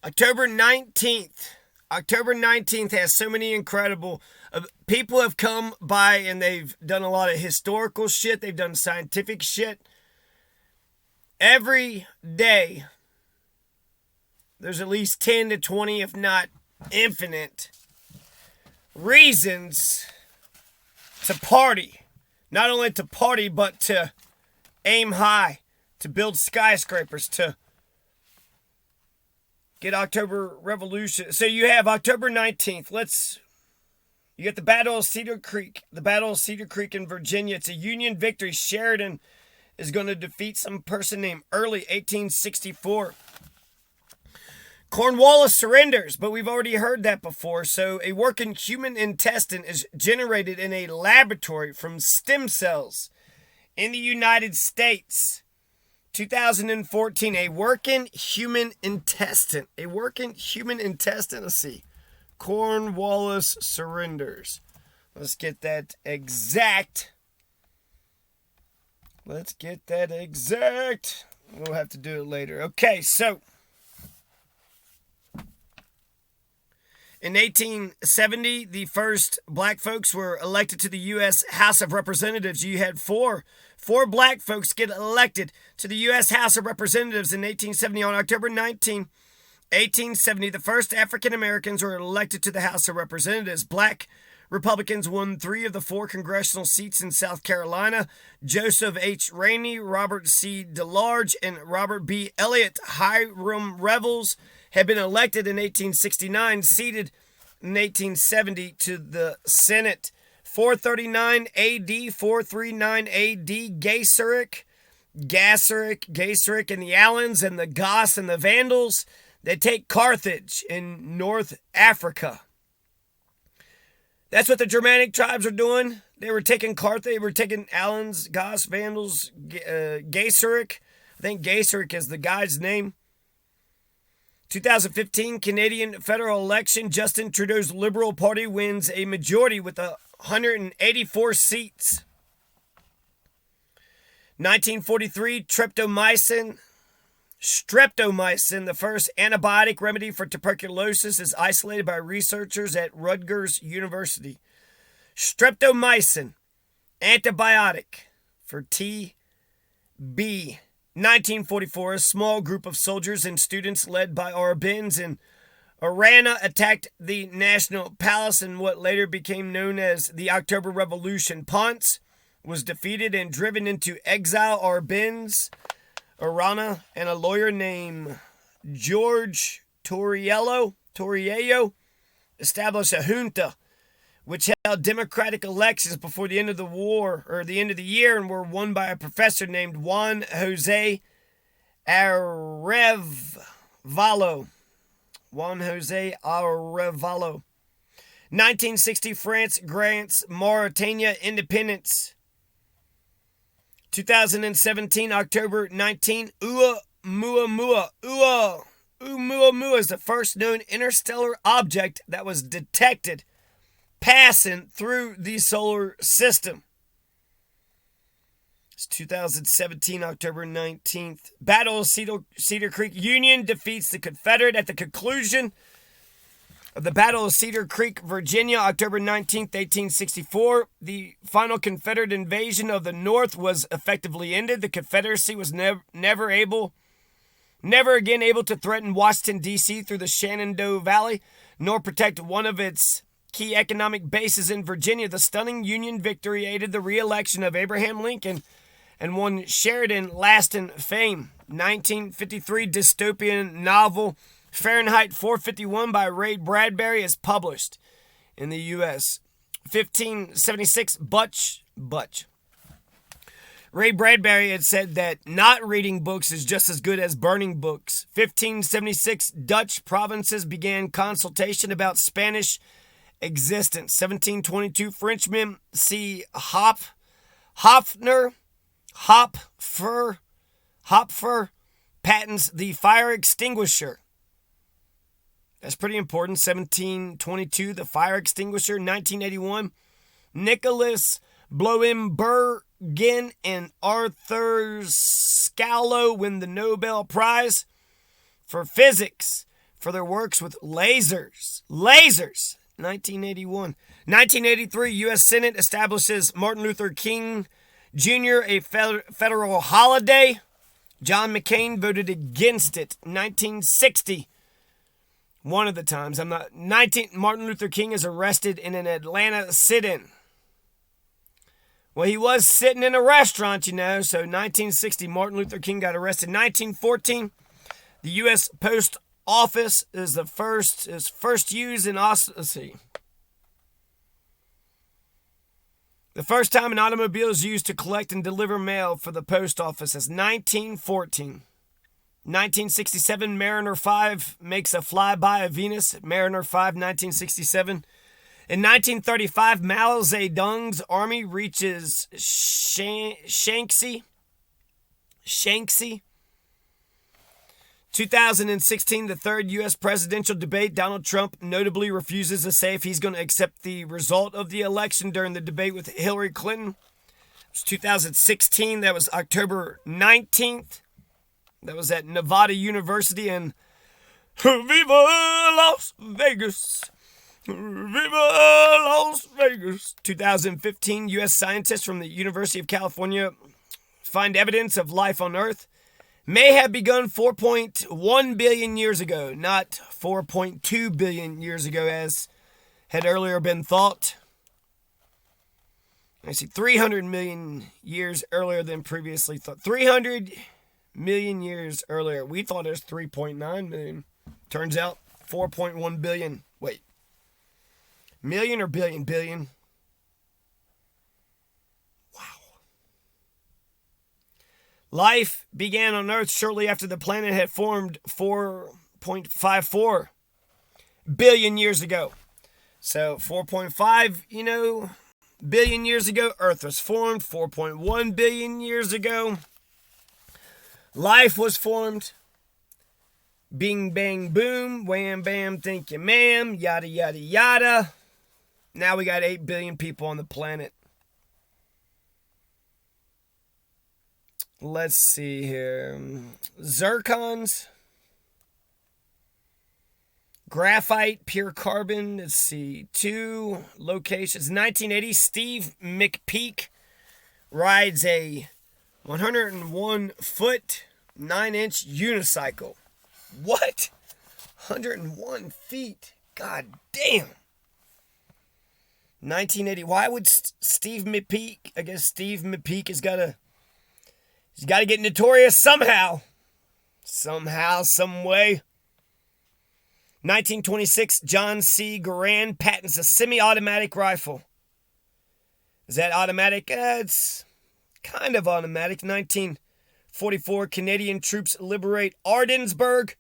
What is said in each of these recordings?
October 19th. October 19th has so many incredible people have come by and they've done a lot of historical shit. They've done scientific shit. Every day, there's at least 10 to 20, if not infinite, reasons to party. Not only to party, but to aim high, to build skyscrapers, to get October Revolution. So you have October 19th. You got the Battle of Cedar Creek. The Battle of Cedar Creek in Virginia. It's a Union victory. Sheridan is going to defeat some person named Early, 1864. Cornwallis surrenders, but we've already heard that before. So a working human intestine is generated in a laboratory from stem cells in the United States. 2014, a working human intestine. A working human intestine. Let's see. Cornwallis surrenders. Let's get that exact. We'll have to do it later. Okay, so in 1870, the first black folks were elected to the U.S. House of Representatives. You had four black folks get elected to the U.S. House of Representatives in 1870. On October 19, 1870, the first African Americans were elected to the House of Representatives. Black Republicans won 3 of the 4 congressional seats in South Carolina. Joseph H. Rainey, Robert C. DeLarge, and Robert B. Elliott. Hiram Revels had been elected in 1869, seated in 1870 to the Senate. 439 AD, 439 AD, Gaiseric, and the Alans and the Goths and the Vandals, they take Carthage in North Africa. That's what the Germanic tribes are doing. They were taking Carthage, they were taking Alans, Goths, Vandals, Gaiseric. I think Gaiseric is the guy's name. 2015 Canadian federal election. Justin Trudeau's Liberal Party wins a majority with 184 seats. 1943, streptomycin, the first antibiotic remedy for tuberculosis, is isolated by researchers at Rutgers University. Streptomycin, antibiotic for TB. 1944, a small group of soldiers and students led by Arbenz in Arana attacked the National Palace in what later became known as the October Revolution. Ponce was defeated and driven into exile. Arbenz, Arana, and a lawyer named George Torriello established a junta which held democratic elections before the end of the war, or the end of the year, and were won by a professor named Juan Jose Arevalo. 1960, France grants Mauritania independence. 2017, October 19, Oumuamua is the first known interstellar object that was detected passing through the solar system. It's 2017, October 19th. Battle of Cedar Creek. Union defeats the Confederate at the conclusion of the Battle of Cedar Creek, Virginia, October 19th, 1864. The final Confederate invasion of the North was effectively ended. The Confederacy was never again able to threaten Washington, D.C. through the Shenandoah Valley, nor protect one of its key economic bases in Virginia. The stunning Union victory aided the re-election of Abraham Lincoln and won Sheridan lasting fame. 1953 dystopian novel Fahrenheit 451 by Ray Bradbury is published in the U.S. 1576 Butch. Ray Bradbury had said that not reading books is just as good as burning books. 1576 Dutch provinces began consultation about Spanish existence. 1722 Frenchman C. Hopfer patents the fire extinguisher. That's pretty important. 1722 the fire extinguisher. 1981 Nicholas Bloembergen and Arthur Scalo win the Nobel Prize for Physics for their works with lasers. Lasers! 1981. 1983, U.S. Senate establishes Martin Luther King Jr. a federal holiday. John McCain voted against it. 1960. One of the times. Martin Luther King is arrested in an Atlanta sit-in. Well, he was sitting in a restaurant, so 1960, Martin Luther King got arrested. 1914, the U.S. Post Office is first used in let's see. The first time an automobile is used to collect and deliver mail for the post office is 1914. 1967, Mariner 5 makes a flyby of Venus. Mariner 5, 1967. In 1935, Mao Zedong's army reaches Shanxi. 2016, the third U.S. presidential debate. Donald Trump notably refuses to say if he's going to accept the result of the election during the debate with Hillary Clinton. It was 2016. That was October 19th. That was at Nevada University, and Viva Las Vegas! Viva Las Vegas! 2015, U.S. scientists from the University of California find evidence of life on Earth may have begun 4.1 billion years ago, not 4.2 billion years ago as had earlier been thought. I see 300 million years earlier than previously thought. 300 million years earlier. We thought it was 3.9 million. Turns out 4.1 billion. Wait. Million or billion? Billion. Wow. Life began on Earth shortly after the planet had formed 4.54 billion years ago. So 4.5, billion years ago, Earth was formed. 4.1 billion years ago, life was formed. Bing, bang, boom, wham, bam, thank you, ma'am, yada, yada, yada. Now we got 8 billion people on the planet. Let's see here. Zircons. Graphite, pure carbon. Let's see. 2 locations. 1980, Steve McPeak rides a 101-foot, 9-inch unicycle. What? 101 feet. God damn. 1980. Why would Steve McPeak? I guess Steve McPeak he's got to get notorious somehow. Somehow, some way. 1926, John C. Garand patents a semi-automatic rifle. Is that automatic? It's kind of automatic. 1944, Canadian troops liberate Ardensburg,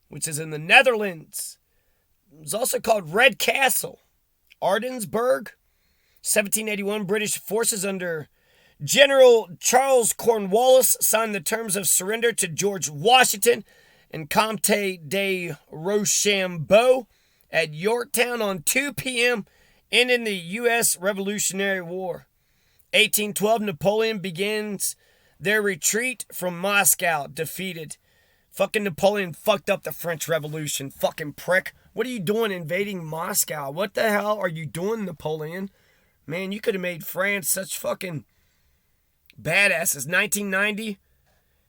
which is in the Netherlands. It's also called Red Castle. Ardensburg. 1781, British forces under General Charles Cornwallis signed the terms of surrender to George Washington and Comte de Rochambeau at Yorktown on 2 p.m., ending the U.S. Revolutionary War. 1812, Napoleon begins their retreat from Moscow, defeated. Fucking Napoleon fucked up the French Revolution. Fucking prick. What are you doing invading Moscow? What the hell are you doing, Napoleon? Man, you could have made France such fucking badasses. 1990,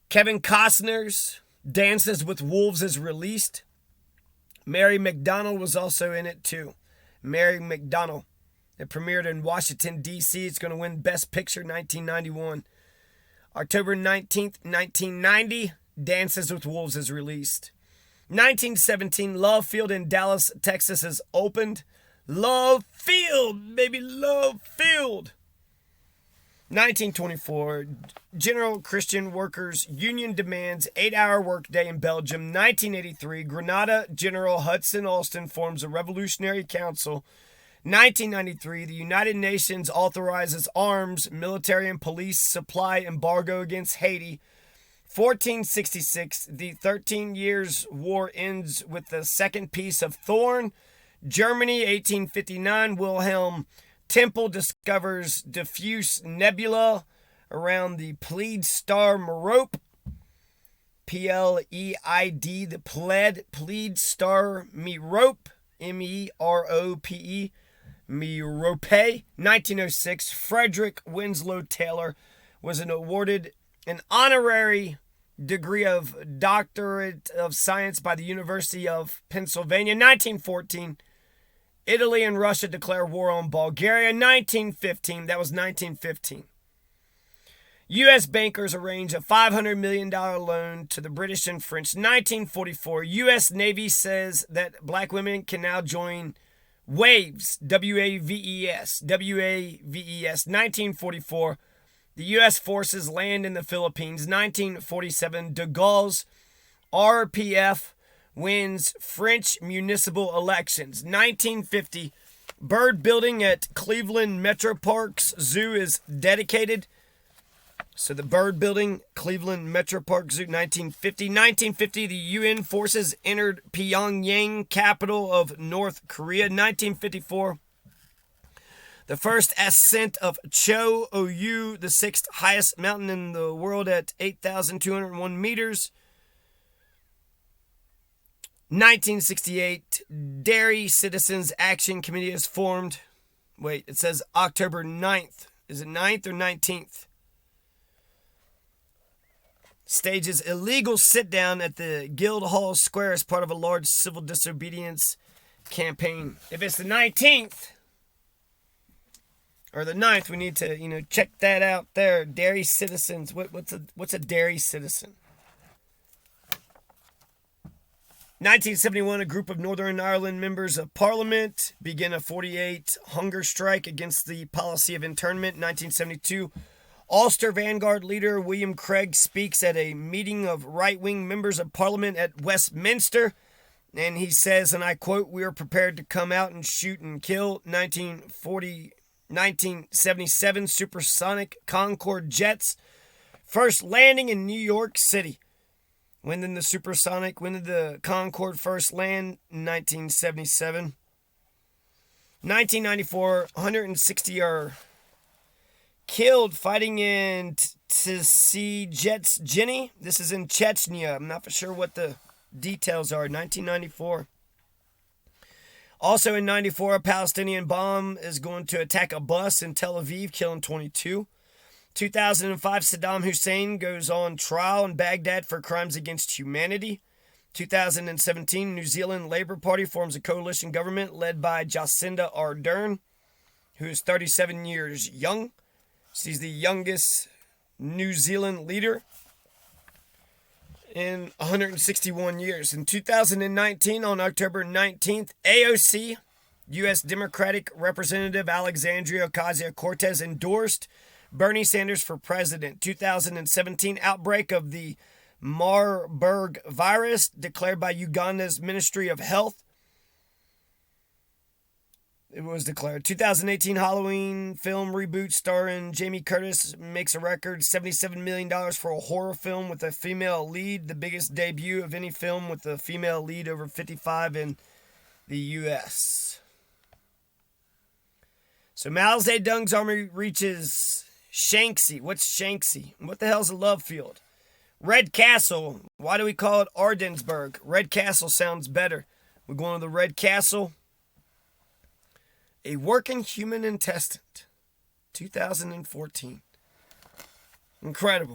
Kevin Costner's Dances with Wolves is released. Mary McDonnell was also in it too. Mary McDonnell. It premiered in Washington, D.C. It's going to win Best Picture 1991. October 19th, 1990, Dances with Wolves is released. 1917, Love Field in Dallas, Texas is opened. Love Field, baby, Love Field. 1924, General Christian Workers Union demands 8-hour workday in Belgium. 1983, Grenada General Hudson Alston forms a revolutionary council. 1993, the United Nations authorizes arms, military, and police supply embargo against Haiti. 1466, the 13 Years' War ends with the second Peace of Thorn. Germany, 1859, Wilhelm Temple discovers diffuse nebula around the Pleiades star Merope. Pleid, the plead, star, merope, merope, merope. 1906, Frederick Winslow Taylor was awarded an honorary degree of Doctorate of Science by the University of Pennsylvania. 1914, Italy and Russia declare war on Bulgaria. 1915, that was 1915. U.S. bankers arrange a $500 million loan to the British and French. 1944, U.S. Navy says that black women can now join WAVES, W-A-V-E-S, W-A-V-E-S. 1944, the U.S. forces land in the Philippines. 1947, de Gaulle's RPF wins French municipal elections. 1950, bird building at Cleveland Metro Parks Zoo is dedicated. So the bird building, Cleveland Metro Park Zoo, 1950. 1950, the UN forces entered Pyongyang, capital of North Korea. 1954, the first ascent of Cho-Oyu, the sixth highest mountain in the world at 8,201 meters. 1968, Dairy Citizens Action Committee is formed. Wait, it says October 9th. Is it 9th or 19th? Stages illegal sit-down at the Guildhall Square as part of a large civil disobedience campaign. If it's the 19th or the 9th, we need to, check that out there. Dairy citizens. What's a dairy citizen? 1971, a group of Northern Ireland members of Parliament begin a 48 hunger strike against the policy of internment. 1972, Ulster Vanguard leader William Craig speaks at a meeting of right-wing members of Parliament at Westminster, and he says, and I quote, "We are prepared to come out and shoot and kill." 1977, supersonic Concorde jets first landing in New York City. When did the Concorde first land? 1977. 1994, 160 are killed fighting in Tsetsijetsjini. This is in Chechnya. I'm not for sure what the details are. 1994. Also in 94, a Palestinian bomb is going to attack a bus in Tel Aviv, killing 22. 2005, Saddam Hussein goes on trial in Baghdad for crimes against humanity. 2017, New Zealand Labour Party forms a coalition government led by Jacinda Ardern, who is 37 years young. She's the youngest New Zealand leader in 161 years. In 2019, on October 19th, AOC, U.S. Democratic Representative Alexandria Ocasio-Cortez endorsed Bernie Sanders for president. 2017, outbreak of the Marburg virus declared by Uganda's Ministry of Health. It was declared. 2018 Halloween film reboot starring Jamie Curtis makes a record $77 million for a horror film with a female lead, the biggest debut of any film with a female lead over 55 in the U.S. So Mao Zedong's army reaches Shanxi. What's Shanxi? What the hell's a love field? Red Castle. Why do we call it Ardensburg? Red Castle sounds better. We're going to the Red Castle. A working human intestine. 2014. Incredible.